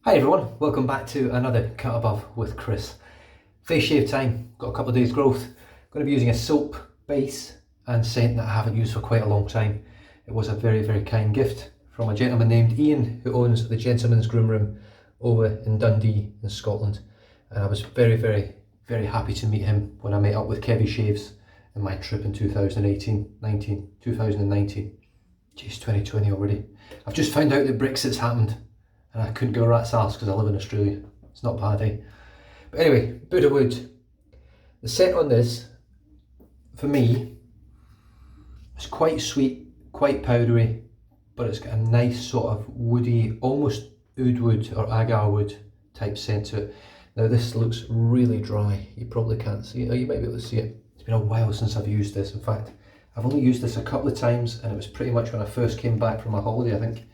Hi everyone, welcome back to another Cut Above with Chris. Face shave time, got a couple of days growth. Going to be using a soap base and scent that I haven't used for quite a long time. It was a very kind gift from a gentleman named Ian who owns the Gentleman's Groom Room over in Dundee in Scotland. And I was very happy to meet him when I met up with Kevy Shaves in my trip in 2019. Jeez, 2020 already. I've just found out that Brexit's happened. And I couldn't go a rat's arse because I live in Australia. It's not bad, eh? But anyway, Buddha Wood. The scent on this, for me, it's quite sweet, quite powdery, but it's got a nice sort of woody, almost oud wood or agar wood type scent to it. Now this looks really dry. You probably can't see it, or you might be able to see it. It's been a while since I've used this. In fact, I've only used this a couple of times, and it was pretty much when I first came back from my holiday, I think,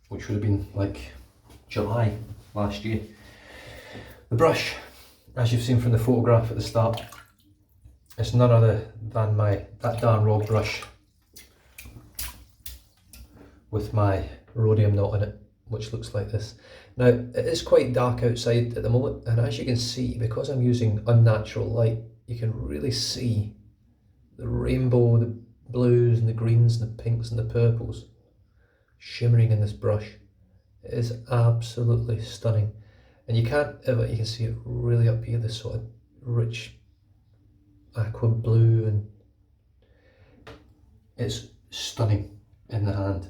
which would have been like July last year. The brush, as you've seen from the photograph at the start, it's none other than that darn raw brush with my rhodium knot in it, which looks like this. Now, it is quite dark outside at the moment, and as you can see, because I'm using unnatural light, you can really see the rainbow, the blues and the greens and the pinks and the purples shimmering in this brush. It is absolutely stunning, and you can see it really up here, this sort of rich aqua blue, and it's stunning in the hand.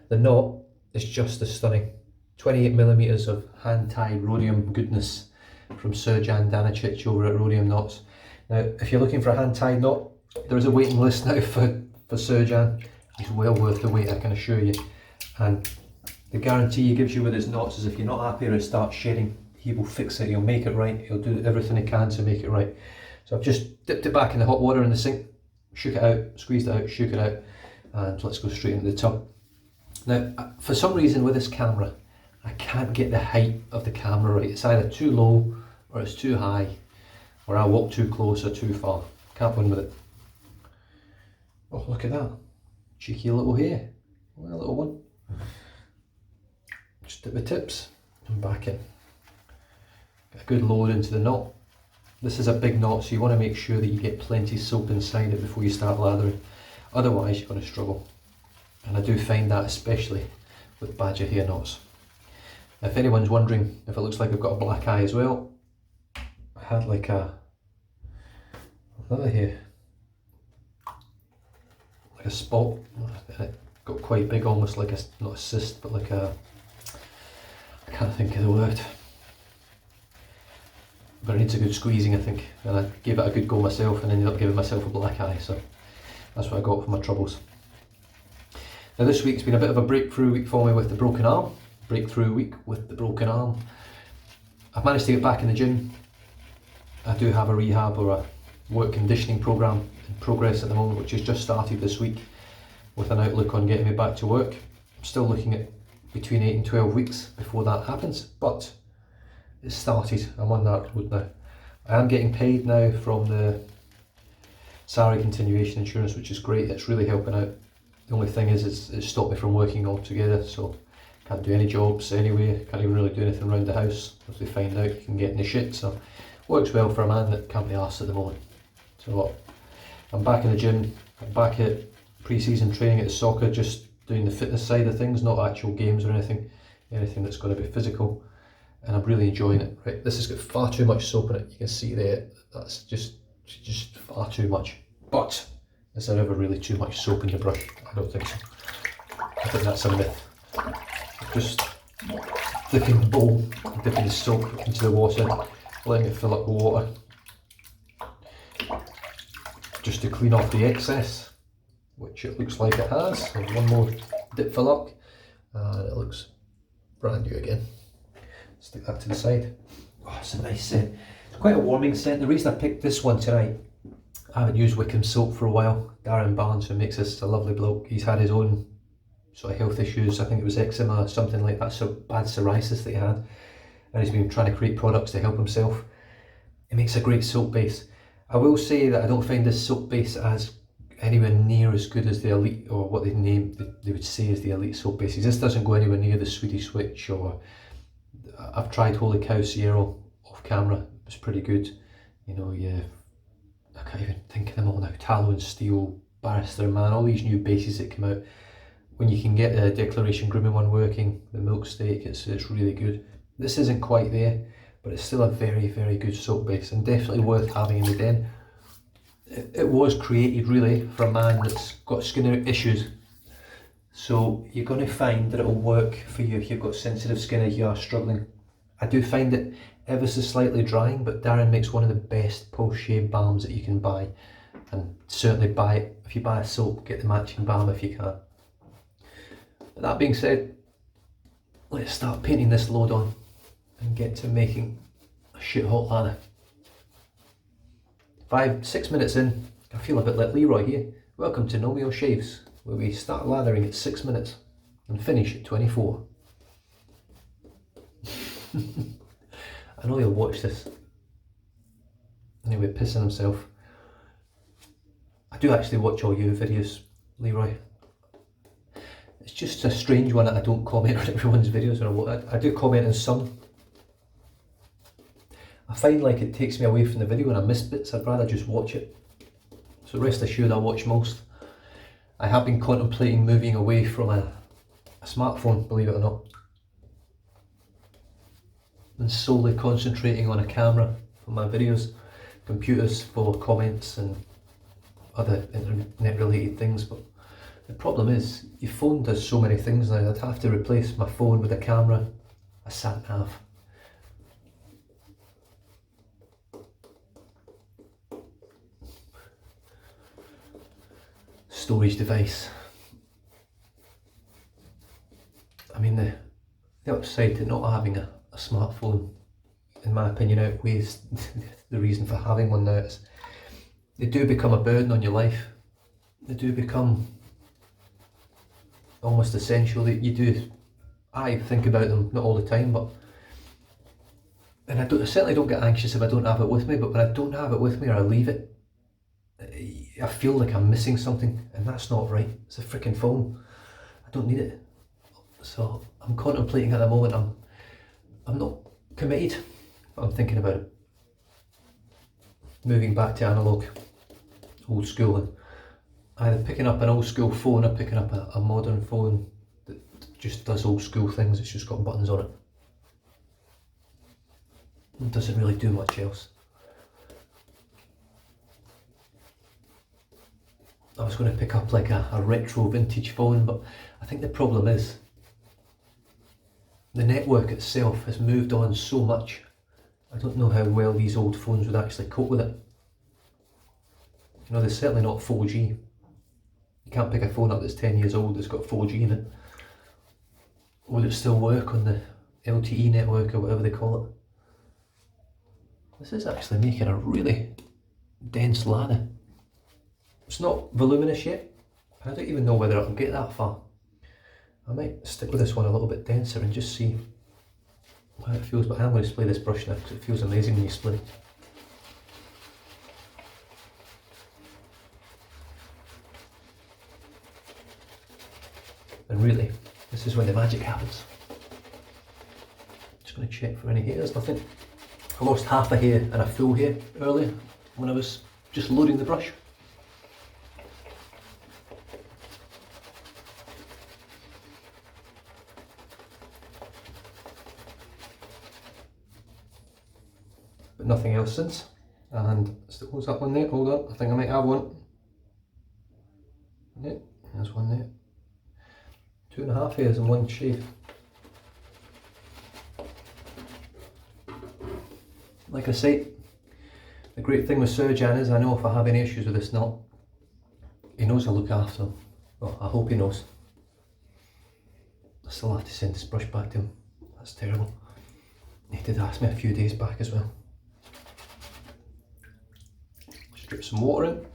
The knot is just as stunning. 28mm of hand-tied rhodium goodness from Sir Jan Danicic over at Rhodium Knots. Now, if you're looking for a hand-tied knot, there is a waiting list now for Sir Jan. He's well worth the wait, I can assure you. And the guarantee he gives you with his knots is if you're not happy or it starts shedding, he will fix it, he'll make it right, he'll do everything he can to make it right. So I've just dipped it back in the hot water in the sink, shook it out, squeezed it out, shook it out, and let's go straight into the tub. Now, for some reason with this camera, I can't get the height of the camera right. It's either too low or it's too high, or I walk too close or too far. Can't win with it. Oh, look at that. Cheeky little hair. Well, a little one. Just dip the tips and back in. Get a good load into the knot. This is a big knot, so you want to make sure that you get plenty of soap inside it before you start lathering. Otherwise you're going to struggle. And I do find that especially with badger hair knots. Now, if anyone's wondering if it looks like I've got a black eye as well, I had like another here, like a spot, and it got quite big, almost like not a cyst, but like I can't think of the word, but it needs a good squeezing, I think, and I gave it a good go myself and ended up giving myself a black eye, so that's what I got for my troubles. Now this week's been a bit of a breakthrough week for me with the broken arm. Breakthrough week with the broken arm. I've managed to get back in the gym. I do have a rehab or a work conditioning program in progress at the moment, which has just started this week with an outlook on getting me back to work. I'm still looking at between 8 and 12 weeks before that happens, but it's started. I'm on that road now. I am getting paid now from the salary continuation insurance, which is great. It's really helping out. The only thing is it's stopped me from working altogether, so can't do any jobs anyway, can't even really do anything around the house. If they find out, you can get in the shit, so works well for a man that can't be arsed at the moment. So I'm back in the gym, I'm back at pre-season training at the soccer, just doing the fitness side of things, not actual games or anything that's going to be physical, and I'm really enjoying it. Right, this has got far too much soap in it, you can see there, that's just far too much. But is there ever really too much soap in the brush? I don't think so. I think that's a myth. Just dipping the bowl, dipping the soap into the water, letting it fill up with water, just to clean off the excess, which it looks like it has. So one more dip for luck, and it looks brand new again. Stick that to the side. Oh, it's a nice scent. It's quite a warming scent. The reason I picked this one tonight, I haven't used Wickham soap for a while. Darren Barnes, who makes this, a lovely bloke, he's had his own sort of health issues. I think it was eczema or something like that, so bad psoriasis that he had, and he's been trying to create products to help himself. It makes a great soap base. I will say that I don't find this soap base as anywhere near as good as the Elite, or what they would say is the Elite soap bases. This doesn't go anywhere near the Swedish Witch, or I've tried Holy Cow Sierra off camera. It was pretty good. You know, I can't even think of them all now. Tallow and Steel, Barrister Man, all these new bases that come out. When you can get the Declaration Grooming one working, the Milk Steak, it's really good. This isn't quite there, but it's still a very, very good soap base, and definitely worth having in the den. It was created really for a man that's got skin issues, so you're going to find that it will work for you if you've got sensitive skin, if you are struggling. I do find it ever so slightly drying, but Darren makes one of the best post-shave balms that you can buy, and certainly buy it. If you buy a soap, get the matching balm if you can. But that being said, let's start painting this load on and get to making a shit hot lather. 6 minutes in, I feel a bit like Leroy here. Welcome to No Meal Shaves, where we start lathering at 6 minutes and finish at 24. I know he'll watch this. Anyway, pissing himself. I do actually watch all your videos, Leroy. It's just a strange one that I don't comment on everyone's videos. I do comment on some. I find like it takes me away from the video and I miss bits. I'd rather just watch it. So rest assured I watch most. I have been contemplating moving away from a smartphone, believe it or not, and solely concentrating on a camera for my videos, computers for comments and other internet related things. But the problem is, your phone does so many things now. I'd have to replace my phone with a camera, a sat nav, storage device. I mean, the upside to not having a smartphone, in my opinion, outweighs the reason for having one now. They do become a burden on your life. They do become almost essential. I think about them, not all the time, but and I certainly don't get anxious if I don't have it with me, but when I don't have it with me or I leave it, I feel like I'm missing something, and that's not right. It's a freaking phone. I don't need it. So I'm contemplating at the moment. I'm not committed, but I'm thinking about it. Moving back to analog, old school, and either picking up an old school phone or picking up a modern phone that just does old school things. It's just got buttons on it. It doesn't really do much else. I was going to pick up like a retro vintage phone, but I think the problem is the network itself has moved on so much. I don't know how well these old phones would actually cope with it. You know, they're certainly not 4G. You can't pick a phone up that's 10 years old that's got 4G in it. Will it still work on the LTE network or whatever they call it? This is actually making a really dense lather. It's not voluminous yet. I don't even know whether I can get that far. I might stick with this one a little bit denser and just see how it feels, but I'm going to spray this brush now because it feels amazing when you spray it. And really, this is when the magic happens. Just going to check for any hairs, nothing. I lost half a hair and a full hair earlier when I was just loading the brush. But nothing else since. And still was that one there? Hold on, I think I might have one. Yeah, there's one there. 2.5 hairs in one shave. Like I say, the great thing with Sir Jan is I know if I have any issues with this knot, he knows I look after him. Well, I hope he knows. I still have to send this brush back to him. That's terrible. He did ask me a few days back as well. Drip some water in.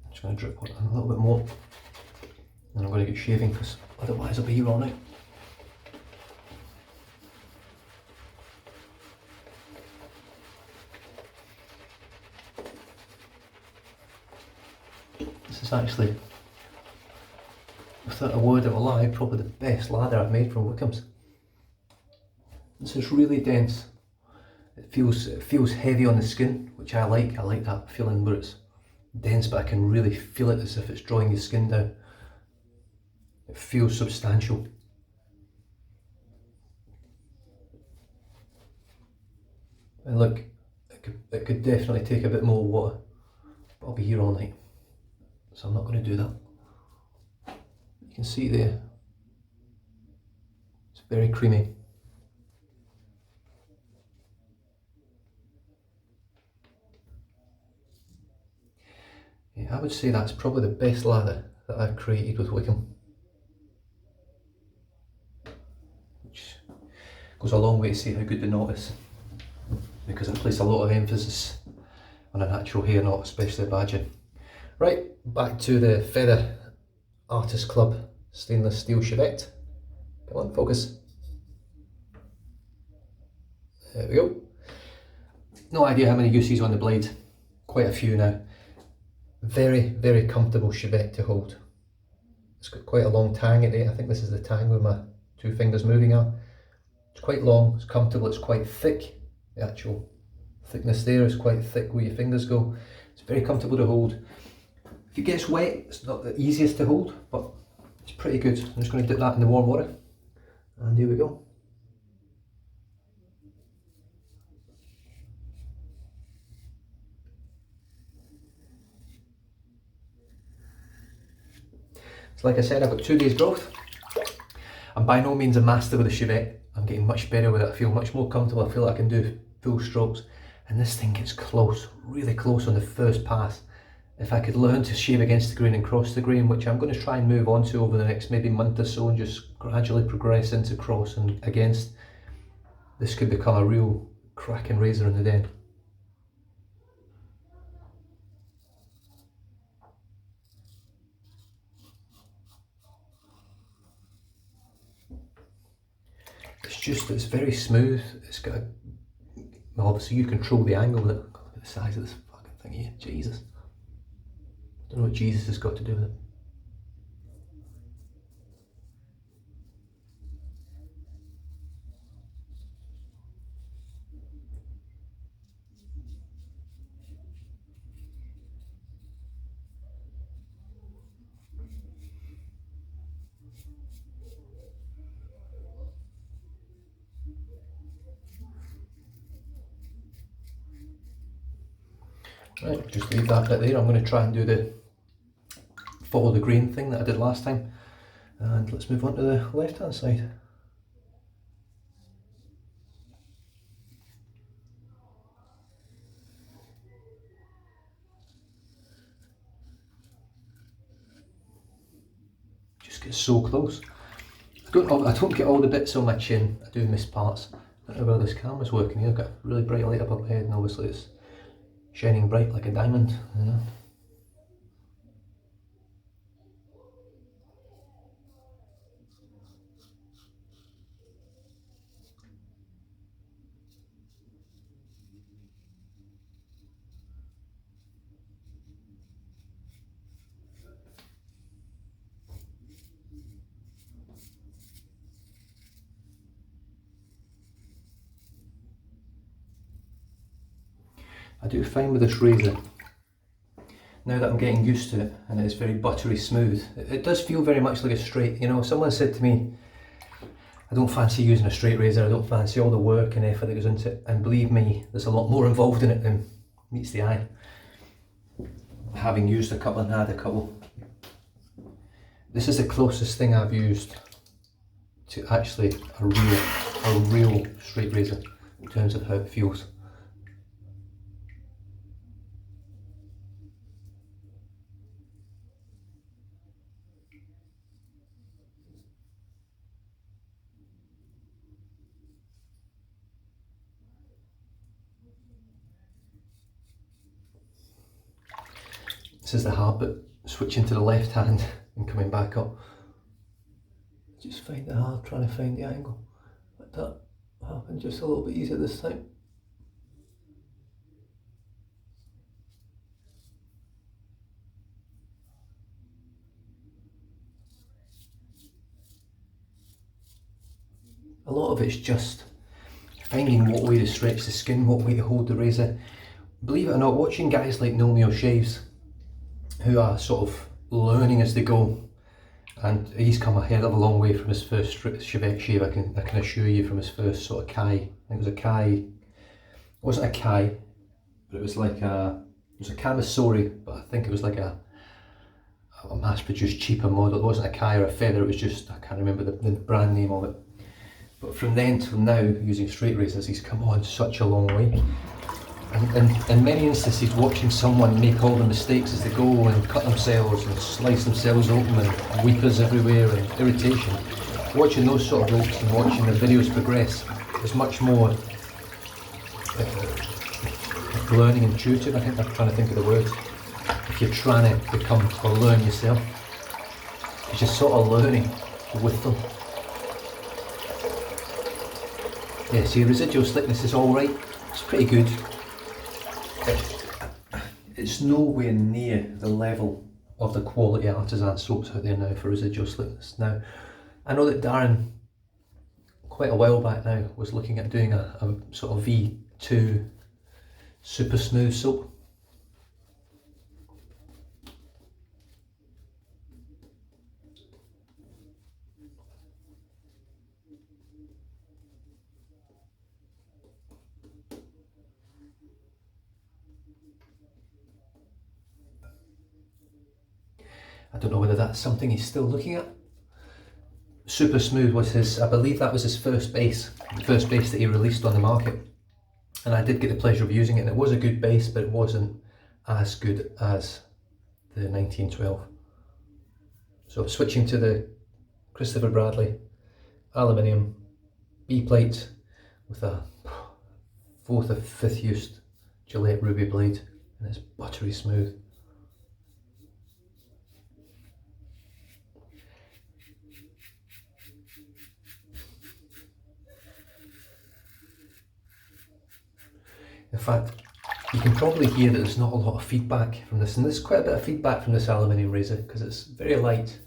Just going to drip water in a little bit more. And I'm going to get shaving because otherwise I'll be here all night. This is actually, without a word of a lie, probably the best lather I've made from Wickham's. This is really dense. It feels heavy on the skin, which I like. I like that feeling where it's dense, but I can really feel it as if it's drawing your skin down. It feels substantial. And look, it could definitely take a bit more water, but I'll be here all night, so I'm not going to do that. You can see there, it's very creamy. Yeah, I would say that's probably the best lather that I've created with Wickham, which goes a long way to say how good the knot is, because I place a lot of emphasis on a natural hair knot, especially badging. Right, back to the Feather Artist Club stainless steel Shavette. Come on, focus. There we go. No idea how many uses on the blade, quite a few now. Very, very comfortable Shavette to hold. It's got quite a long tang at it. I think this is the tang where my two fingers moving are. It's quite long, it's comfortable, it's quite thick. The actual thickness there is quite thick where your fingers go. It's very comfortable to hold. If it gets wet, it's not the easiest to hold, but it's pretty good. I'm just going to dip that in the warm water, and here we go. So like I said, I've got 2 days growth. I'm by no means a master with the Shavette. I'm getting much better with it. I feel much more comfortable. I feel like I can do full strokes. And this thing gets close, really close on the first pass. If I could learn to shave against the grain and cross the grain, which I'm going to try and move on to over the next maybe month or so, and just gradually progress into cross and against, this could become a real cracking razor in the den. It's very smooth. It's got well, obviously you control the angle with it. Look at the size of this fucking thing here. Jesus. I don't know what Jesus has got to do with it. Right, just leave that bit there. I'm going to try and do the follow the grain thing that I did last time, and let's move on to the left hand side. Just get so close. I don't get all the bits on my chin. I do miss parts. I don't know whether this camera's working here. I've got a really bright light above my head, and obviously it's shining bright like a diamond, you know. I do find with this razor, now that I'm getting used to it, and it's very buttery smooth, it does feel very much like a straight, you know. Someone said to me, I don't fancy using a straight razor, I don't fancy all the work and effort that goes into it, and believe me, there's a lot more involved in it than meets the eye. Having used a couple and had a couple, this is the closest thing I've used to actually a real straight razor in terms of how it feels. This is the hard bit, switching to the left hand and coming back up. Just find it hard trying to find the angle. Like that happened just a little bit easier this time. a lot of it's just finding what way to stretch the skin, what way to hold the razor. Believe it or not, watching guys like Nomeo shaves, who are sort of learning as they go, and he's come a hell of a long way from his first Shavette shave, I can assure you, from his first sort of Kai. I think it was a Kai, it wasn't a Kai, but it was like a, it was a Camisori, but I think it was like a mass-produced cheaper model. It wasn't a Kai or a Feather, it was just, I can't remember the brand name of it. But from then till now, using straight razors, he's come on such a long way. And in many instances, watching someone make all the mistakes as they go and cut themselves and slice themselves open and weepers everywhere and irritation, watching those sort of ropes and watching the videos progress is much more learning intuitive. I think I'm trying to think of the words. If you're trying to become or learn yourself, it's just sort of learning with them. Yeah, see, residual slickness is alright, it's pretty good. It's nowhere near the level of the quality artisan soaps out there now for residual slickness. Now, I know that Darren, quite a while back now, was looking at doing a sort of V2 super smooth soap. I don't know whether that's something he's still looking at. Super Smooth was his, I believe that was his first base, the first base that he released on the market. And I did get the pleasure of using it, and it was a good base, but it wasn't as good as the 1912. So switching to the Christopher Bradley Aluminium B-plate with a 4th or 5th used Gillette Ruby blade, and it's buttery smooth. In fact, you can probably hear that there's not a lot of feedback from this, and there's quite a bit of feedback from this aluminium razor because it's very light.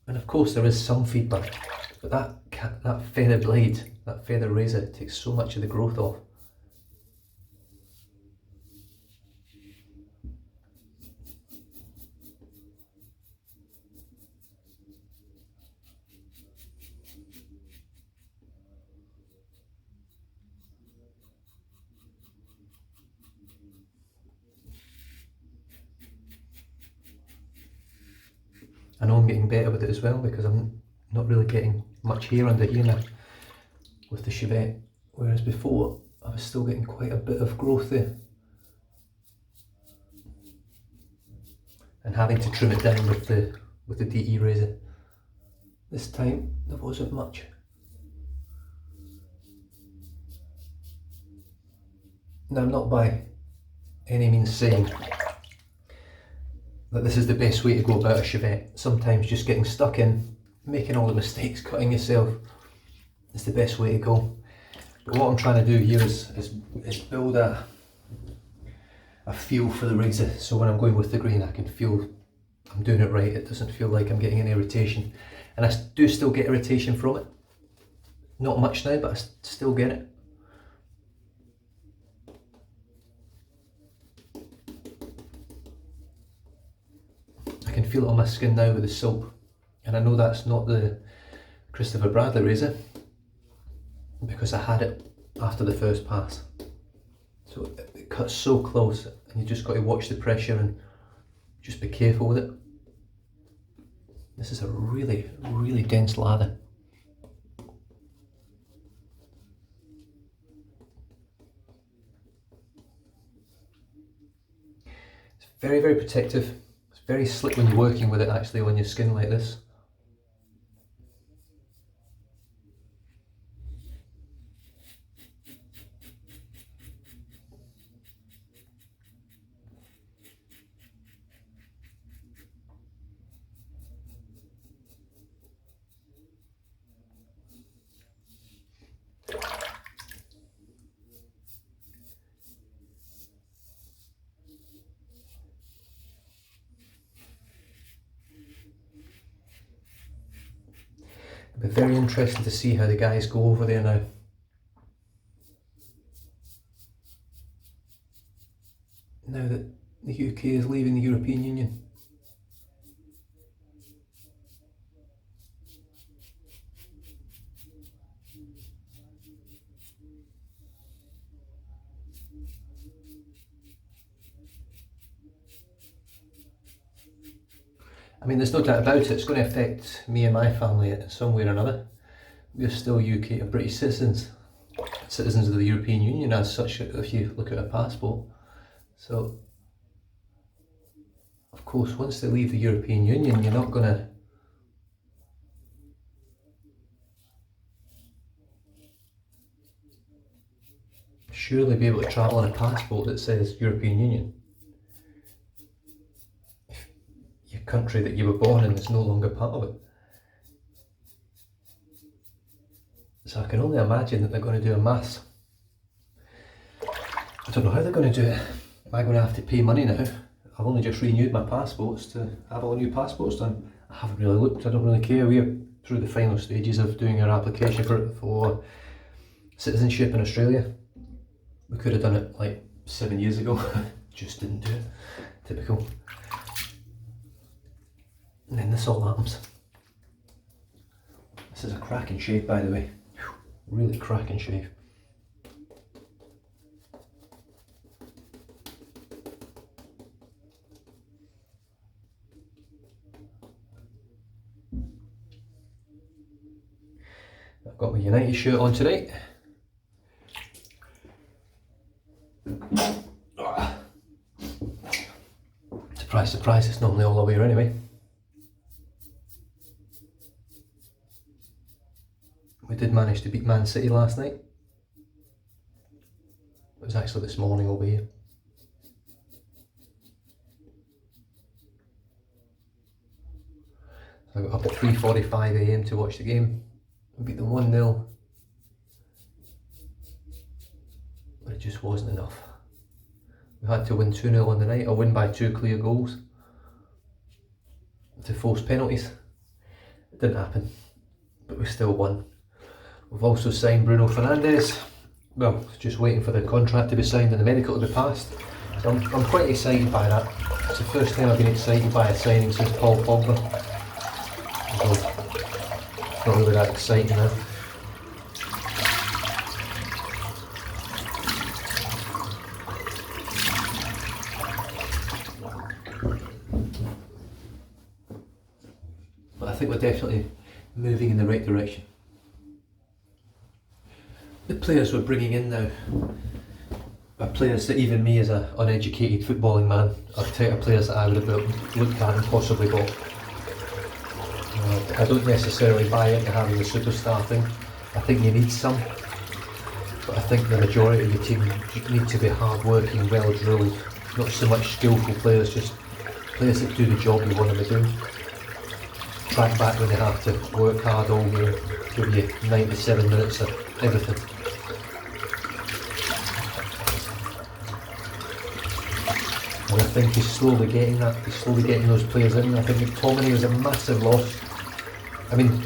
And of course there is some feedback, but that feather blade, that feather razor takes so much of the growth off. I know I'm getting better with it as well because I'm not really getting much hair under here now with the Shavette, whereas before I was still getting quite a bit of growth there. And having to trim it down with the DE razor. This time there wasn't much. Now, I'm not by any means saying that this is the best way to go about a Shavette. Sometimes just getting stuck in, making all the mistakes, cutting yourself is the best way to go. But what I'm trying to do here is build a feel for the razor, so when I'm going with the grain I can feel I'm doing it right. It doesn't feel like I'm getting any irritation, and I do still get irritation from it. Not much now, but I still get it. I can feel it on my skin now with the soap, and I know that's not the Christopher Bradley razor because I had it after the first pass. So it cuts so close, and you just got to watch the pressure and just be careful with it. This is a really, really dense lather. It's very, very protective. It's very slick when you're working with it actually on your skin like this. It'll be very interesting to see how the guys go over there now. Now that the UK is leaving the European Union. I mean, there's no doubt about it, it's going to affect me and my family in some way or another. We're still UK and British citizens of the European Union as such, if you look at our passport. So, of course, once they leave the European Union, you're not going to surely be able to travel on a passport that says European Union. Your country that you were born in is no longer part of it. So I can only imagine that they're going to do a mass. I don't know how they're going to do it. Am I going to have to pay money now? I've only just renewed my passports to have all new passports done. I haven't really looked, I don't really care. We're through the final stages of doing our application for citizenship in Australia. We could have done it like 7 years ago, just didn't do it. Typical. And then this all happens. This is a cracking shave, by the way. Whew, really cracking shave. I've got my United shirt on today. Surprise, surprise, it's normally all I wear anyway. We did manage to beat Man City last night. It was actually this morning over here. So I got up at 3:45 AM to watch the game. We beat them 1-0. But it just wasn't enough. We had to win 2-0 on the night, or win by 2 clear goals to force penalties. It didn't happen, but we still won. We've also signed Bruno Fernandes. Well, just waiting for the contract to be signed and the medical to be passed. So I'm quite excited by that. It's the first time I've been excited by a signing since Paul Pogba. Not really that exciting now. But I think we're definitely moving in the right direction. The players we're bringing in now are players that even me as an uneducated footballing man are the type of players that I would have looked at and possibly bought. I don't necessarily buy into having a superstar thing. I think you need some, but I think the majority of your team need to be hard working, well drilled, not so much skillful players, just players that do the job you want them to do. Track back when they have to, work hard all game, give you 97 minutes of everything. And I think he's slowly getting that, he's slowly getting those players in. I think McTominay was a massive loss. I mean,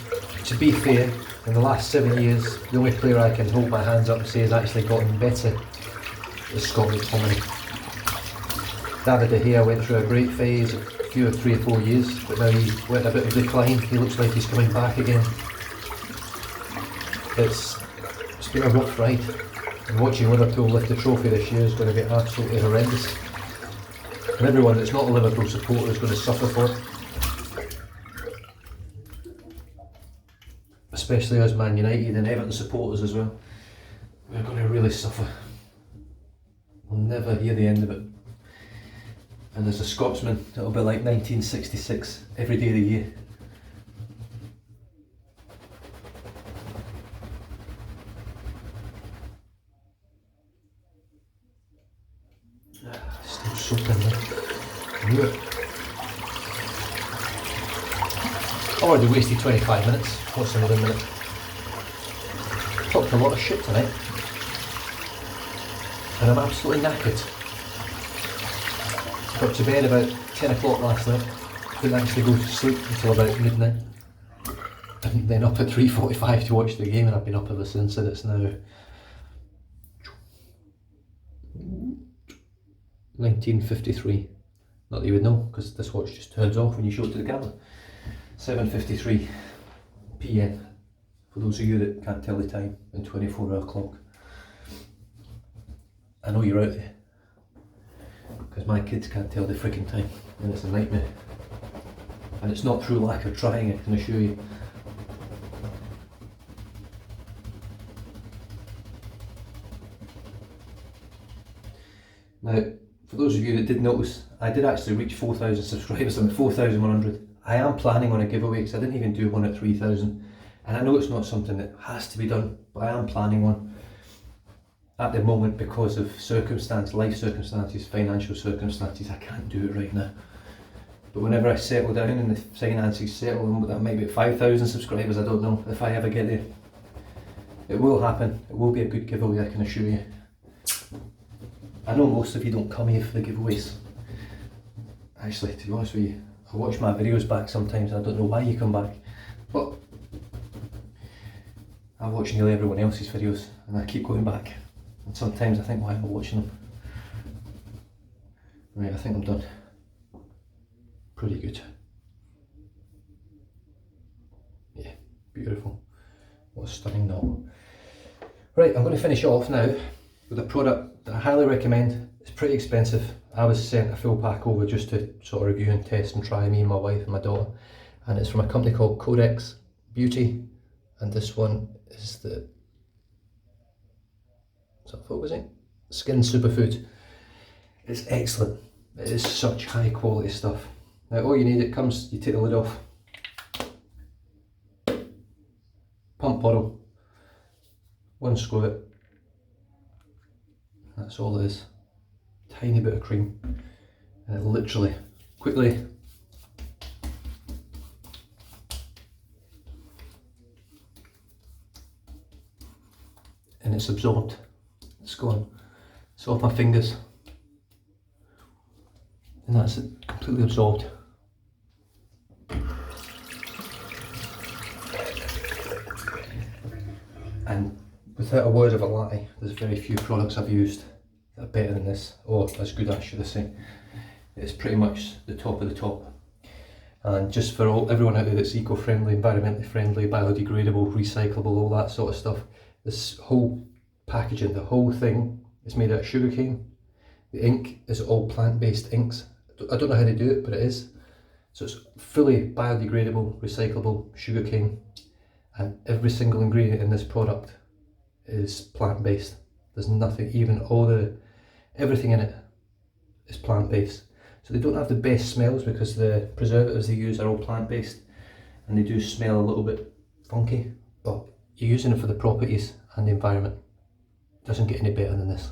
to be fair, in the last 7 years, the only player I can hold my hands up and say has actually gotten better is Scott McTominay. David De Gea went through a great phase, a few or 3 or 4 years, but now he went a bit of decline. He looks like he's coming back again. It's been a rough ride, and watching Liverpool lift the trophy this year is going to be absolutely horrendous. And everyone that's not a Liverpool supporter is going to suffer for it. Especially us Man United and Everton supporters as well. We're going to really suffer. We'll never hear the end of it. And as a Scotsman, it'll be like 1966 every day of the year. Still soaking there. Knew it. I already wasted 25 minutes. What's another minute? Talked a lot of shit tonight. And I'm absolutely knackered. Got to bed about 10 o'clock last night. Couldn't actually go to sleep until about midnight. I and then up at 3:45 to watch the game, and I've been up ever since, and it's now 19:53. Not that you would know, because this watch just turns off when you show it to the camera. 7:53 PM, for those of you that can't tell the time in 24-hour clock. I know you're out there, because my kids can't tell the freaking time, and it's a nightmare. And it's not through lack of trying, I can assure you. Now, for those of you that did notice, I did actually reach 4,000 subscribers. I'm at 4,100. I am planning on a giveaway, because I didn't even do one at 3,000. And I know it's not something that has to be done, but I am planning one. At the moment, because of circumstance, life circumstances, financial circumstances, I can't do it right now. But whenever I settle down and the finances settle, and that might be 5,000 subscribers, I don't know, if I ever get there. It will happen. It will be a good giveaway, I can assure you. I know most of you don't come here for the giveaways. Actually, to be honest with you, I watch my videos back sometimes and I don't know why you come back. But I watch nearly everyone else's videos and I keep going back. And sometimes I think, why am I watching them? Right, I think I'm done. Pretty good. Yeah, beautiful. What a stunning knot. Right, I'm going to finish off now with a product that I highly recommend. It's pretty expensive. I was sent a full pack over just to sort of review and test and try, me and my wife and my daughter. And it's from a company called Codex Beauty. And this one is the, is that focusing? Skin Superfood. It's excellent. It is such high quality stuff. Now all you need, it comes, you take the lid off, pump bottle, one squirt, that's all it is. Tiny bit of cream, and it literally, quickly, and it's absorbed, it's gone, it's off my fingers, and that's it, completely absorbed. And without a word of a lie, there's very few products I've used that are better than this, or as good as, should I say. It's pretty much the top of the top. And just for everyone out there that's eco-friendly, environmentally friendly, biodegradable, recyclable, all that sort of stuff, this whole packaging, the whole thing is made out of sugarcane. The ink is all plant-based inks. I don't know how they do it, but it is. So it's fully biodegradable, recyclable sugarcane. And every single ingredient in this product is plant-based. There's nothing, even everything in it is plant-based. So they don't have the best smells because the preservatives they use are all plant-based, and they do smell a little bit funky, but you're using it for the properties and the environment. It doesn't get any better than this.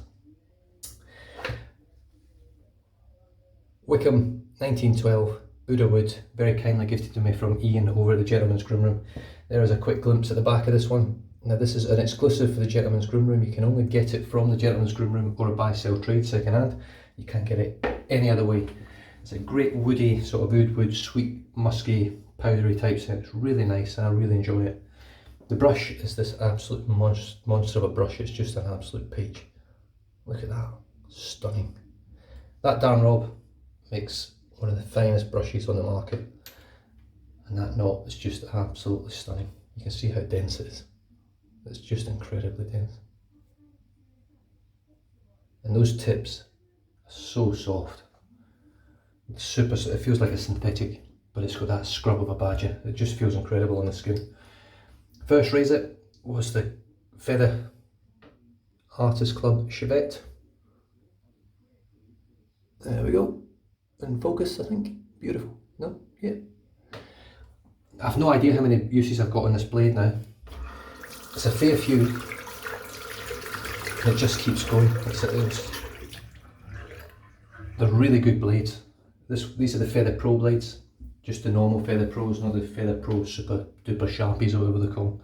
Wickham, 1912, Buddha wood, very kindly gifted to me from Ian over at the Gentleman's Groom Room. There is a quick glimpse at the back of this one. Now this is an exclusive for the Gentleman's Groom Room. You can only get it from the Gentleman's Groom Room or a buy sell trade second hand. You can't get it any other way. It's a great woody, sort of wood, sweet, musky, powdery type scent. It's really nice and I really enjoy it. The brush is this absolute monster of a brush. It's just an absolute page. Look at that, stunning. That Dan Rob makes one of the finest brushes on the market. And that knot is just absolutely stunning. You can see how dense it is. It's just incredibly dense. And those tips are so soft. It's super, it feels like a synthetic, but it's got that scrub of a badger. It just feels incredible on the skin. First raise it was the Feather Artist Club Shavette. There we go. In focus, I think. Beautiful. No? Yeah. I've no idea how many uses I've got on this blade now. It's a fair few. It just keeps going. They're really good blades. These are the Feather Pro blades. Just the normal Feather Pros, not the Feather Pro Super Duper Sharpies or whatever they call them.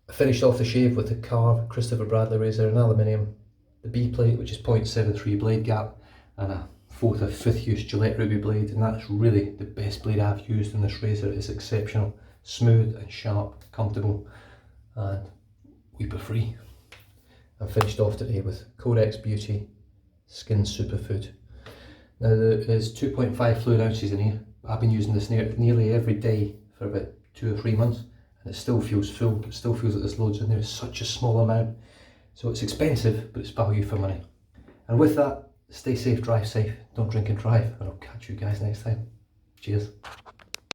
I finished off the shave with the Karve Christopher Bradley razor in aluminium. The B plate, which is 0.73 blade gap, and a 4th or 5th use Gillette Ruby blade, and that's really the best blade I've used in this razor. It's exceptional. smooth and sharp, comfortable, and weeper free. I'm finished off today with Codex Beauty Skin Superfood. Now there is 2.5 fluid ounces in here. I've been using this nearly every day for about 2 or 3 months, and it still feels full. It still feels like there's loads in there. It's such a small amount. So it's expensive, but it's value for money. And with that, stay safe, drive safe, don't drink and drive, and I'll catch you guys next time. Cheers.